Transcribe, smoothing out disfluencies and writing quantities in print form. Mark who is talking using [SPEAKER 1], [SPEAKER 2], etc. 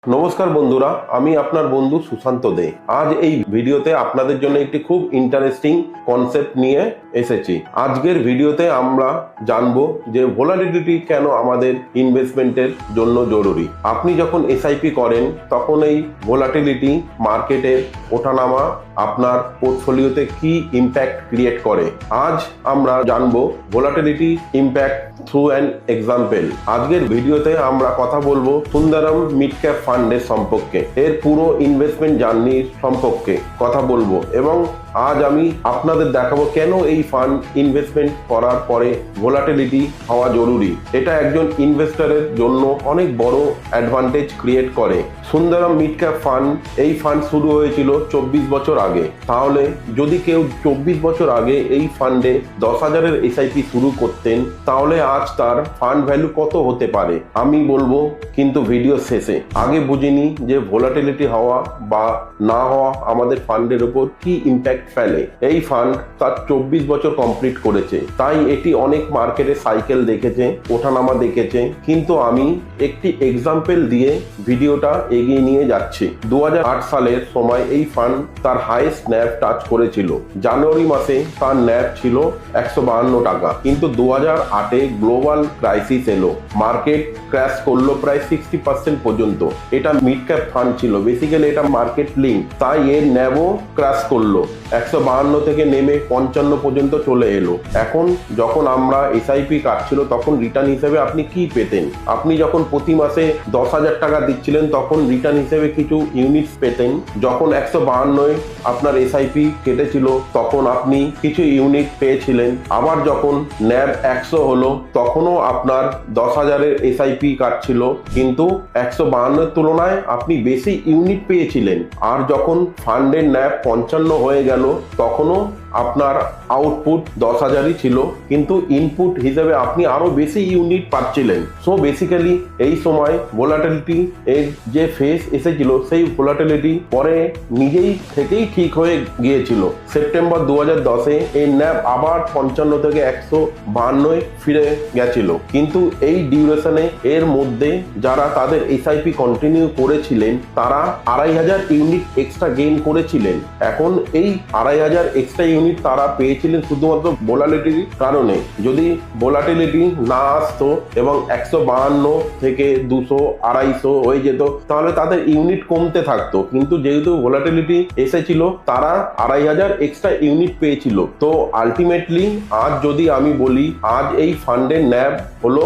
[SPEAKER 1] নমস্কার বন্ধুরা, আমি আপনার বন্ধু সুশান্ত দে। আজ এই ভিডিওতে আপনাদের জন্য একটি খুব ইন্টারেস্টিং কনসেপ্ট নিয়ে এসেছি। আজকের ভিডিওতে আমরা জানবো যে ভোলাটিলিটি কেন আমাদের ইনভেস্টমেন্টের জন্য জরুরি। আপনি যখন এসআইপি করেন তখন এই ভোলাটিলিটি মার্কেটের ওঠানামা আপনার পোর্টফোলিওতে কি ইম্প্যাক্ট ক্রিয়েট করে। আজ আমরা জানবো volatility impact through an example. আজকের ভিডিওতে আমরা কথা বলবো সুন্দরম মিড ক্যাপ ফান্ডের সম্পর্কে, এর পুরো ইনভেস্টমেন্ট জার্নির সম্পর্কে কথা বলবো এবং আজ আমি আপনাদের দেখাবো কেন এই ফান্ড ইনভেস্টমেন্ট করার পরে ভোলাটিলিটি হওয়া জরুরি। এটা একজন ইনভেস্টরের জন্য অনেক বড় অ্যাডভান্টেজ ক্রিয়েট করে। সুন্দরম মিড ক্যাপ ফান্ড, এই ফান্ড শুরু হয়েছিল 24 বছর আগে। তাহলে যদি কেউ 24 বছর আগে এই ফান্ডে 10,000-এর এসআইপি শুরু করতেন, তাহলে আজ তার ফান্ড ভ্যালু কত হতে পারে আমি বলবো, কিন্তু ভিডিও শেষে। আগে বুঝিনি যে ভোলাটিলিটি হওয়া বা না হওয়া আমাদের ফান্ডের উপর কি ইম্প্যাক্ট ফেলে। এই ফান্ড তার 24 বছর কমপ্লিট করেছে, তাই এটি অনেক মার্কেটে সাইকেল দেখেছে, ওঠানামা দেখেছে, কিন্তু আমি একটি এক্সাম্পল দিয়ে ভিডিওটা এগিয়ে নিয়ে যাচ্ছি। 2008 সালের সময় এই ফান্ড তার হাইয়েস্ট ন্যাভ টাচ করেছিল। জানুয়ারি মাসে তার ন্যাভ ছিল 152 টাকা, কিন্তু 2008-এ গ্লোবাল ক্রাইসিস এলো, মার্কেট ক্র্যাশ করলো প্রায় 60% পর্যন্ত। এটা মিড ক্যাপ ফান্ড ছিল, বেসিক্যালি এটা মার্কেট লিঙ্ক, তাই এর ন্যাভও ক্র্যাশ করলো, 152 থেকে নেমে 55 পর্যন্ত চলে এলো। এখন যখন আমরা এসআইপি কাটছিল তখন রিটার্ন হিসেবে আপনি কি পেতেন? আপনি যখন প্রতি মাসে 10,000 টাকা দিচ্ছিলেন তখন রিটার্ন হিসেবে কিছু ইউনিটস পেতেন। যখন 152 আপনার এসআইপি কেটেছিল তখন আপনি কিছু ইউনিট পেয়েছিলেন। আবার যখন ন্যাব 100 হলো তখনও আপনার 10,000-এর এসআইপি কাটছিল, কিন্তু 152-এর তুলনায় আপনি বেশি ইউনিট পেয়েছিলেন। আর যখন ফান্ডের ন্যাব 55 হয়ে গেল তখনও আপনার আউটপুট 10,000-ই ছিল, কিন্তু ইনপুট হিসেবে আপনি আরো বেশি ইউনিট পাচ্ছিলেন। সো বেসিক্যালি এই সময় ভোলাটিলিটি এর যে ফেজ এসেছিল সেই ভোলাটিলিটি পরে নিজেই থেকেই ঠিক হয়ে গিয়েছিল। সেপ্টেম্বর 2010-এ এই ন্যাব আবার 55 থেকে 152 ফিরে গেছিল, কিন্তু এই ডিউরেশনে এর মধ্যে যারা তাদের এসআইপি কন্টিনিউ করেছিলেন তারা 2,500 ইউনিট এক্সট্রা গেইন করেছিলেন। এখন এই 2,500 এক্সট্রা ইউনিট তারা পেয়েছিলেন শুধুমাত্র ভোলাটিলিটির কারণে। যদি ভোলাটিলিটি না আসতো এবং 152 থেকে 200 250 হয়ে যেত তাহলে তাদের ইউনিট কমতে থাকতো, কিন্তু যেহেতু ভোলাটিলিটি এসেছিল তারা 2,500 এক্সট্রা ইউনিট পেয়েছিল। তো আলটিমেটলি আজ যদি আমি বলি, আজ এই ফান্ডের ন্যাব হলো